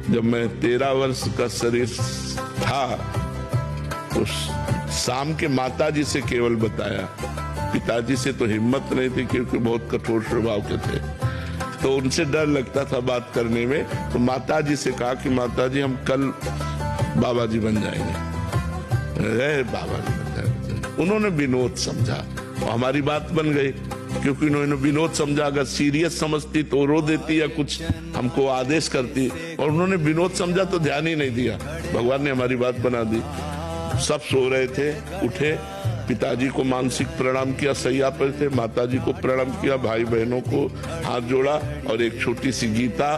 जब मैं 13 वर्ष का शरीर था तो शाम के माताजी से केवल बताया, पिताजी से तो हिम्मत नहीं थी क्योंकि बहुत कठोर स्वभाव के थे, तो उनसे डर लगता था बात करने में। तो माताजी से कहा कि माताजी हम कल बाबा जी बन जाएंगे। बाबा जी बन जाएंगे। उन्होंने विनोद समझा और हमारी बात बन गई, क्योंकि उन्होंने विनोद समझा। अगर सीरियस समझती तो रो देती या कुछ हमको आदेश करती, और उन्होंने विनोद समझा तो ध्यान ही नहीं दिया। भगवान ने हमारी बात बना दी। सब सो रहे थे, उठे, पिताजी को मानसिक प्रणाम किया, सैया पर थे, माताजी को प्रणाम किया, भाई बहनों को हाथ जोड़ा और एक छोटी सी गीता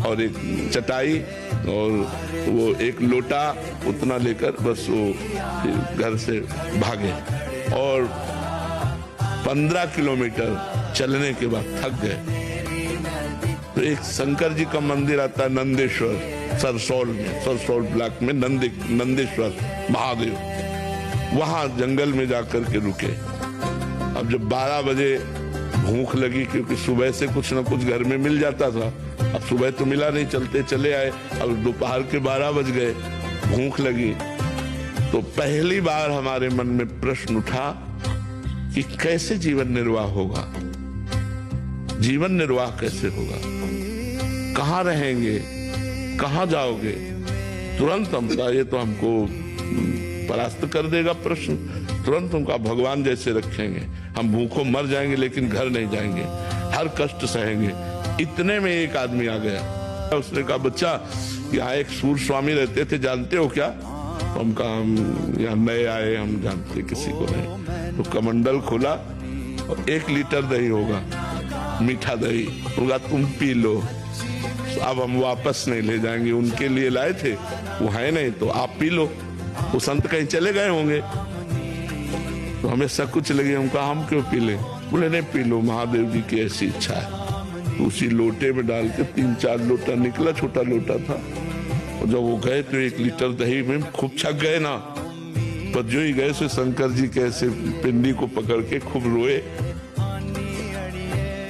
और एक चटाई और वो एक लोटा उतना लेकर बस वो घर से भागे। और 15 किलोमीटर चलने के बाद थक गए तो एक शंकर जी का मंदिर आता है नंदेश्वर, सरसौल ब्लॉक में नंदेश्वर महादेव, वहां जंगल में जाकर के रुके। अब जब 12 बजे भूख लगी, क्योंकि सुबह से कुछ न कुछ घर में मिल जाता था, अब सुबह तो मिला नहीं, चलते चले आए। अब दोपहर के 12 बज गए, भूख लगी, तो पहली बार हमारे मन में प्रश्न उठा कि कैसे जीवन निर्वाह होगा, जीवन निर्वाह कैसे होगा, कहाँ रहेंगे, कहाँ जाओगे। तुरंत हम कहा ये तो हमको परास्त कर देगा प्रश्न। तुरंत उनका भगवान जैसे रखेंगे, हम भूखों मर जाएंगे लेकिन घर नहीं जाएंगे, हर कष्ट सहेंगे। इतने में एक आदमी आ गया, उसने कहा बच्चा यहाँ एक सूर स्वामी रहते थे, जानते हो क्या? तो हम कहा हम यहाँ नए आए, हम जानते किसी को नहीं। तो कमंडल खोला और 1 लीटर दही होगा, मीठा दही होगा, तुम पी लो, अब हम वापस नहीं ले जाएंगे। उनके लिए लाए थे, वो है नहीं, तो आप पी लो। वो संत कहीं चले गए होंगे। तो हमें सकुच लगी, हम कहा हम क्यों पी ले? बोले नहीं पी लो, महादेव जी की ऐसी इच्छा है। तो उसी लोटे में डाल के 3-4 लोटा निकला, छोटा लोटा था। और जब वो गए तो 1 लीटर दही में खूब छक गए ना, पर जो ही गए से शंकर जी के ऐसे पिंडी को पकड़ के खूब रोए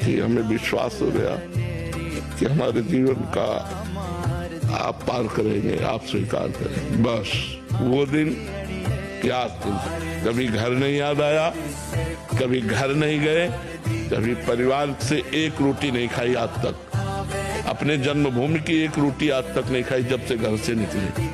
कि हमें विश्वास हो गया कि हमारे जीवन का आप पार करेंगे, आप स्वीकार करेंगे। बस वो दिन क्या दिन, कभी घर नहीं याद आया, कभी घर नहीं गए, कभी परिवार से एक रोटी नहीं खाई आज तक, अपने जन्मभूमि की एक रोटी आज तक नहीं खाई जब से घर से निकले।